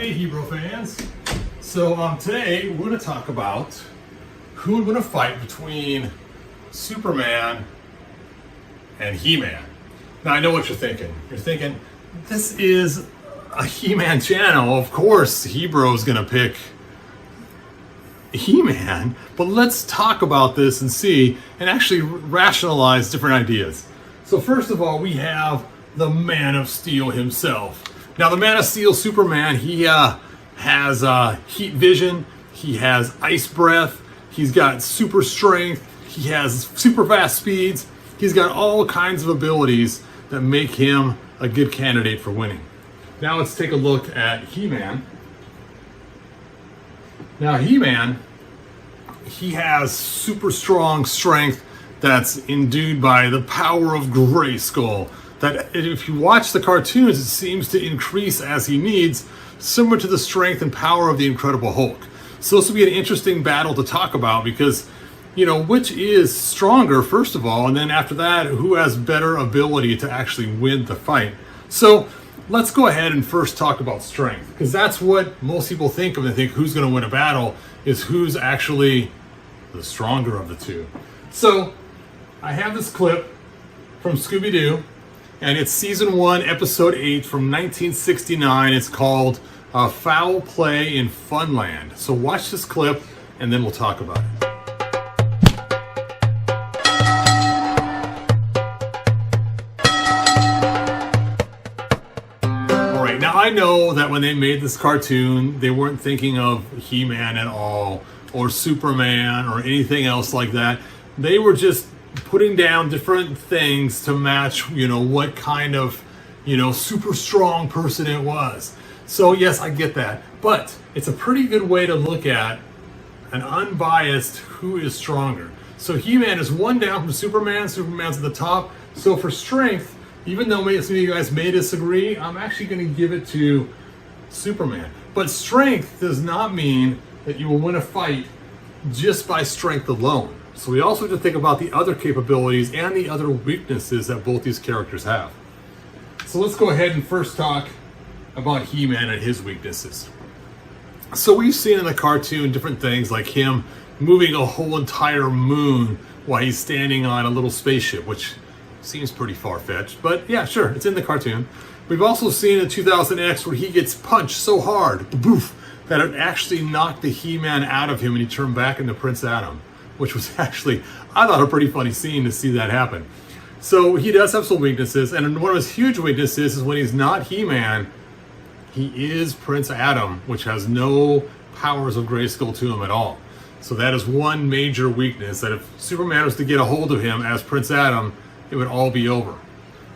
Hey Hebrew fans. So today we're going to talk about who would win a fight between Superman and He-Man. Now I know what you're thinking. You're thinking, this is a He-Man channel. Of course Hebrew is going to pick He-Man. But let's talk about this and see and actually rationalize different ideas. So first of all, we have the Man of Steel himself. Now the Man of Steel, Superman, he has heat vision, he has ice breath, he's got super strength, he has super fast speeds, he's got all kinds of abilities that make him a good candidate for winning. Now let's take a look at He-Man. Now He-Man, he has super strong strength that's endued by the power of Grayskull. That if you watch the cartoons, it seems to increase as he needs, similar to the strength and power of the Incredible Hulk. So this will be an interesting battle to talk about because, you know, which is stronger, first of all, and then after that, who has better ability to actually win the fight. So let's go ahead and first talk about strength, because that's what most people think of. They think who's going to win a battle is who's actually the stronger of the two. So I have this clip from Scooby-Doo, and it's season 1, episode 8 from 1969. It's called Foul Play in Funland. So watch this clip, and then we'll talk about it. All right, now I know that when they made this cartoon, they weren't thinking of He-Man at all, or Superman, or anything else like that. They were just putting down different things to match, you know, what kind of, you know, super strong person it was. So yes, I get that, but it's a pretty good way to look at an unbiased who is stronger. So He-Man is one down from Superman. Superman's at the top. So for strength, even though some of you guys may disagree, I'm actually going to give it to Superman. But strength does not mean that you will win a fight just by strength alone. So we also have to think about the other capabilities and the other weaknesses that both these characters have. So let's go ahead and first talk about He-Man and his weaknesses. So we've seen in the cartoon different things like him moving a whole entire moon while he's standing on a little spaceship, which seems pretty far-fetched, but yeah, sure, it's in the cartoon. We've also seen in 2000X where he gets punched so hard, boof, that it actually knocked the He-Man out of him and he turned back into Prince Adam, which was actually, I thought, a pretty funny scene to see that happen. So he does have some weaknesses, and one of his huge weaknesses is when he's not He-Man, he is Prince Adam, which has no powers of Grayskull to him at all. So that is one major weakness, that if Superman was to get a hold of him as Prince Adam, it would all be over.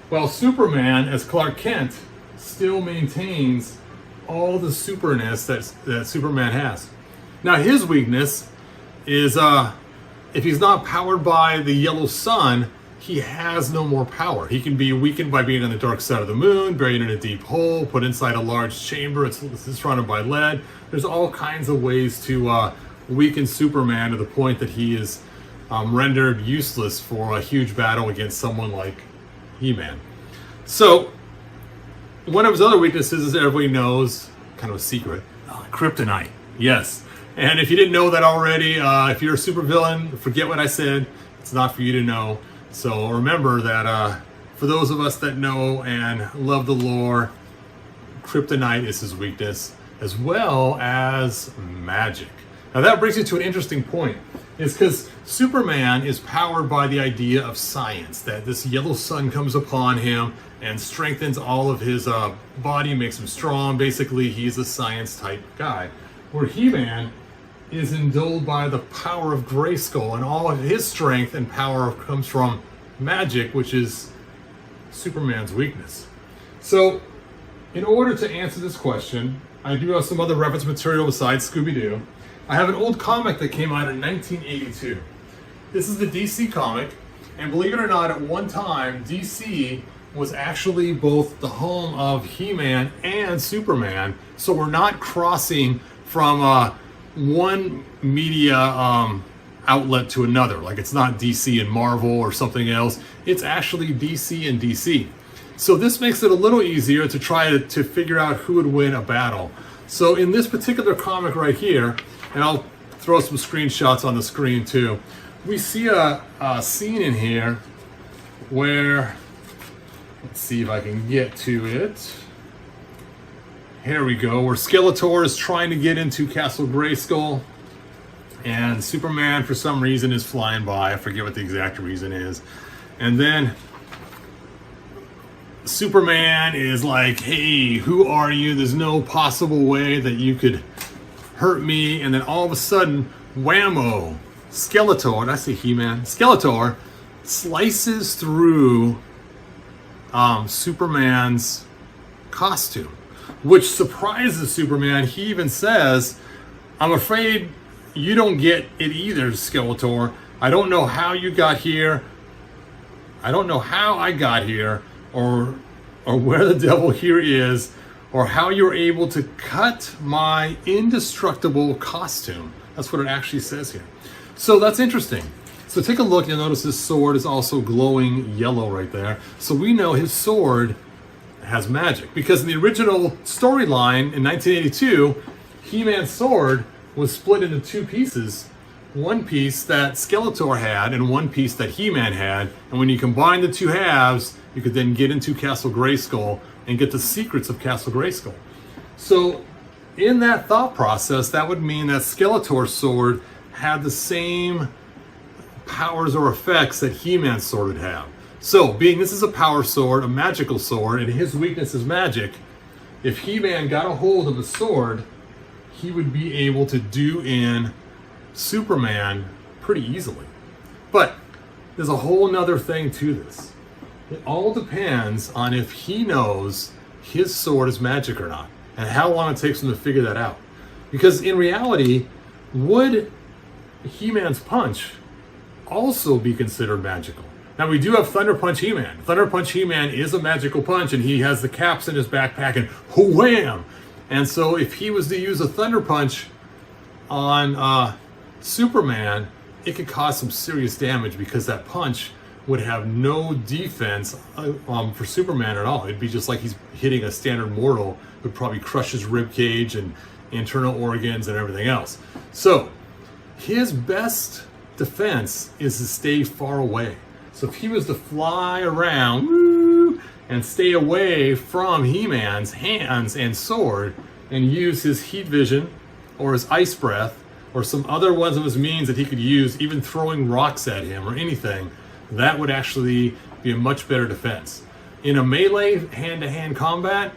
While Superman, as Clark Kent, still maintains all the superness that Superman has. Now his weakness is if he's not powered by the yellow sun, he has no more power. He can be weakened by being on the dark side of the moon, buried in a deep hole, put inside a large chamber. It's surrounded by lead. There's all kinds of ways to weaken Superman to the point that he is rendered useless for a huge battle against someone like He-Man. So one of his other weaknesses, as everybody knows, kind of a secret, kryptonite. Yes. And if you didn't know that already, if you're a supervillain, forget what I said. It's not for you to know. So remember that for those of us that know and love the lore, kryptonite is his weakness, as well as magic. Now that brings you to an interesting point. It's because Superman is powered by the idea of science, that this yellow sun comes upon him and strengthens all of his body, makes him strong. Basically, he's a science type guy. Where He-Man is endowed by the power of Grayskull, and all of his strength and power comes from magic, which is Superman's weakness. So, in order to answer this question, I do have some other reference material besides Scooby-Doo. I have an old comic that came out in 1982. This is the DC comic, and believe it or not, at one time, DC was actually both the home of He-Man and Superman, so we're not crossing from one media outlet to another. Like, it's not DC and Marvel or something else. It's actually DC and DC. So this makes it a little easier to try to figure out who would win a battle. So in this particular comic right here, and I'll throw some screenshots on the screen too, we see a scene in here where, let's see if I can get to it. Here we go, where Skeletor is trying to get into Castle Grayskull, and Superman for some reason is flying by. I forget what the exact reason is. And then Superman is like, hey, who are you? There's no possible way that you could hurt me. And then all of a sudden, whammo, Skeletor, did I say He-Man? Skeletor slices through Superman's costume, which surprises Superman. He even says, I'm afraid you don't get it either, Skeletor. I don't know how you got here. I don't know how I got here, or where the devil here is, or how you're able to cut my indestructible costume. That's what it actually says here. So that's interesting. So take a look, you'll notice his sword is also glowing yellow right there. So we know his sword has magic, because in the original storyline in 1982, He-Man's sword was split into two pieces. One piece that Skeletor had and one piece that He-Man had. And when you combine the two halves, you could then get into Castle Grayskull and get the secrets of Castle Grayskull. So in that thought process, that would mean that Skeletor's sword had the same powers or effects that He-Man's sword would have. So, being this is a power sword, a magical sword, and his weakness is magic, if He-Man got a hold of the sword, he would be able to do in Superman pretty easily. But there's a whole nother thing to this. It all depends on if he knows his sword is magic or not, and how long it takes him to figure that out. Because in reality, would He-Man's punch also be considered magical? Now, we do have Thunder Punch He-Man. Thunder Punch He-Man is a magical punch, and he has the caps in his backpack, and wham! And so if he was to use a Thunder Punch on Superman, it could cause some serious damage, because that punch would have no defense for Superman at all. It'd be just like he's hitting a standard mortal. It would probably crush his rib cage and internal organs and everything else. So his best defense is to stay far away. So if he was to fly around and stay away from He-Man's hands and sword, and use his heat vision or his ice breath or some other ones of his means that he could use, even throwing rocks at him or anything, that would actually be a much better defense. In a melee hand-to-hand combat,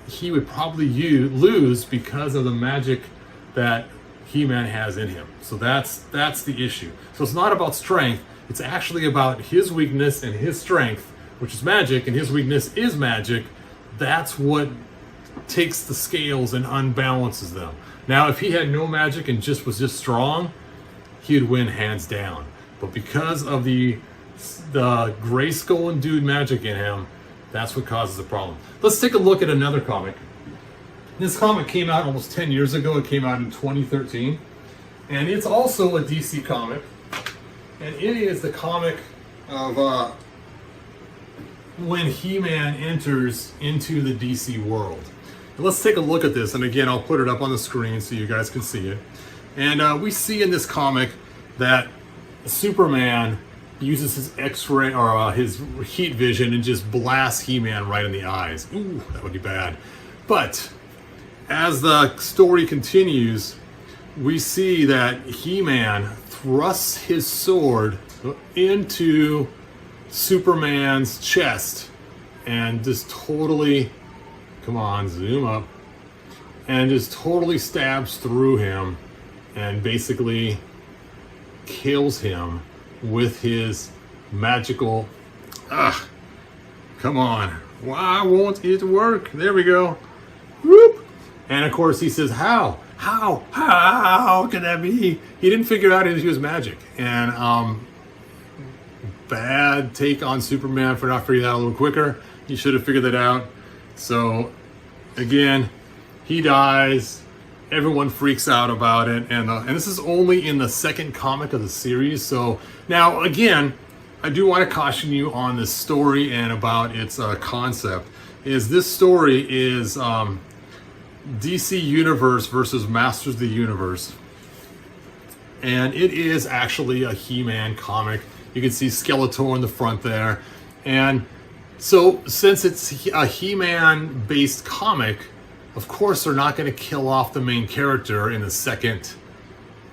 he would probably lose because of the magic that He-Man has in him. So that's the issue. So it's not about strength. It's actually about his weakness and his strength, which is magic, and his weakness is magic. That's what takes the scales and unbalances them. Now, if he had no magic and was just strong, he'd win hands down. But because of the Grayskull endued magic in him, that's what causes the problem. Let's take a look at another comic. This comic came out almost 10 years ago. It came out in 2013. And it's also a DC comic. And it is the comic of when He-Man enters into the DC world. And let's take a look at this. And again, I'll put it up on the screen so you guys can see it. And we see in this comic that Superman uses his X-ray or his heat vision and just blasts He-Man right in the eyes. Ooh, that would be bad. But as the story continues, we see that He-Man thrusts his sword into Superman's chest and just totally, come on, zoom up, and just totally stabs through him and basically kills him with his magical, come on, why won't it work? There we go. Whoop. And of course he says, how can that be? He didn't figure out he was magic. And bad take on Superman for not figuring that out a little quicker. He should have figured that out. So again, he dies. Everyone freaks out about it, and this is only in the second comic of the series. So now, again, I do want to caution you on this story and about its concept. Is this story is DC Universe versus Masters of the Universe. And it is actually a He-Man comic. You can see Skeletor in the front there. And so since it's a He-Man based comic, of course they're not going to kill off the main character in the second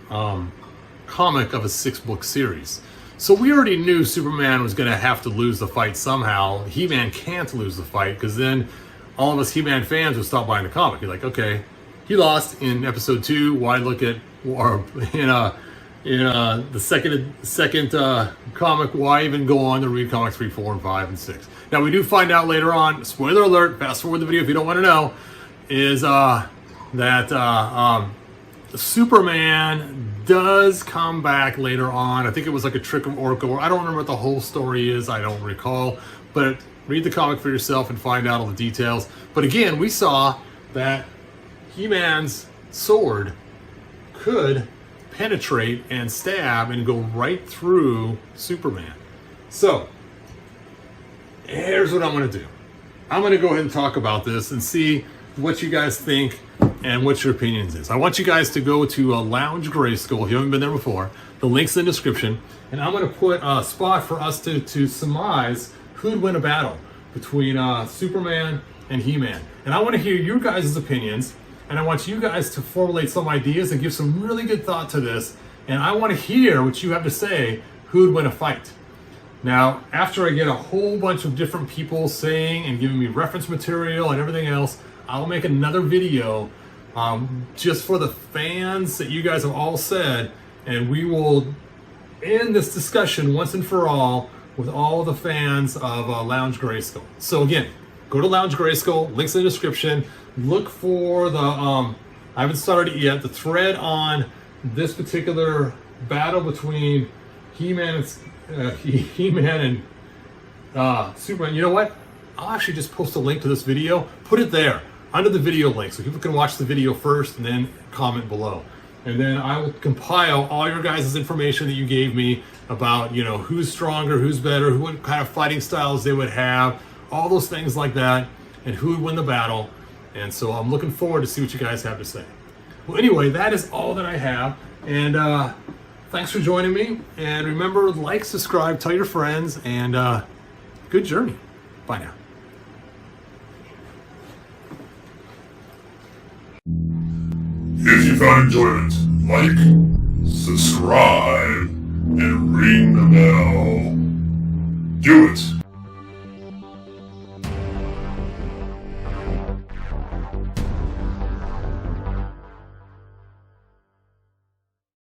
comic of a 6-book series. So we already knew Superman was going to have to lose the fight somehow. He-Man can't lose the fight, because then all of us He-Man fans would stop buying the comic. You're like, okay, he lost in episode 2. Why look at, or in the second comic? Why even go on to read comics 3, 4, and 5, and 6? Now we do find out later on. Spoiler alert! Fast forward the video if you don't want to know. Is that Superman does come back later on. I think it was like a trick of Oracle. I don't remember what the whole story is. I don't recall. But read the comic for yourself and find out all the details. But again, we saw that He-Man's sword could penetrate and stab and go right through Superman. So, here's what I'm going to do. I'm going to go ahead and talk about this and see what you guys think and what your opinions is. I want you guys to go to Lounge Grayskull if you haven't been there before. The link's in the description. And I'm going to put a spot for us to surmise who'd win a battle between Superman and He-Man. And I want to hear your guys' opinions. And I want you guys to formulate some ideas and give some really good thought to this. And I want to hear what you have to say, who'd win a fight. Now, after I get a whole bunch of different people saying and giving me reference material and everything else, I'll make another video just for the fans that you guys have all said, and we will end this discussion once and for all with all the fans of Lounge Grayskull. So again, go to Lounge Grayskull, links in the description. Look for the, I haven't started it yet, the thread on this particular battle between He-Man and Superman. You know what? I'll actually just post a link to this video, put it there under the video link so people can watch the video first and then comment below. And then I will compile all your guys' information that you gave me about, you know, who's stronger, who's better, what kind of fighting styles they would have, all those things like that, and who would win the battle. And so I'm looking forward to see what you guys have to say. Well, anyway, that is all that I have. And thanks for joining me. And remember, like, subscribe, tell your friends, and good journey. Bye now. If you found enjoyment, like, subscribe, and ring the bell. Do it.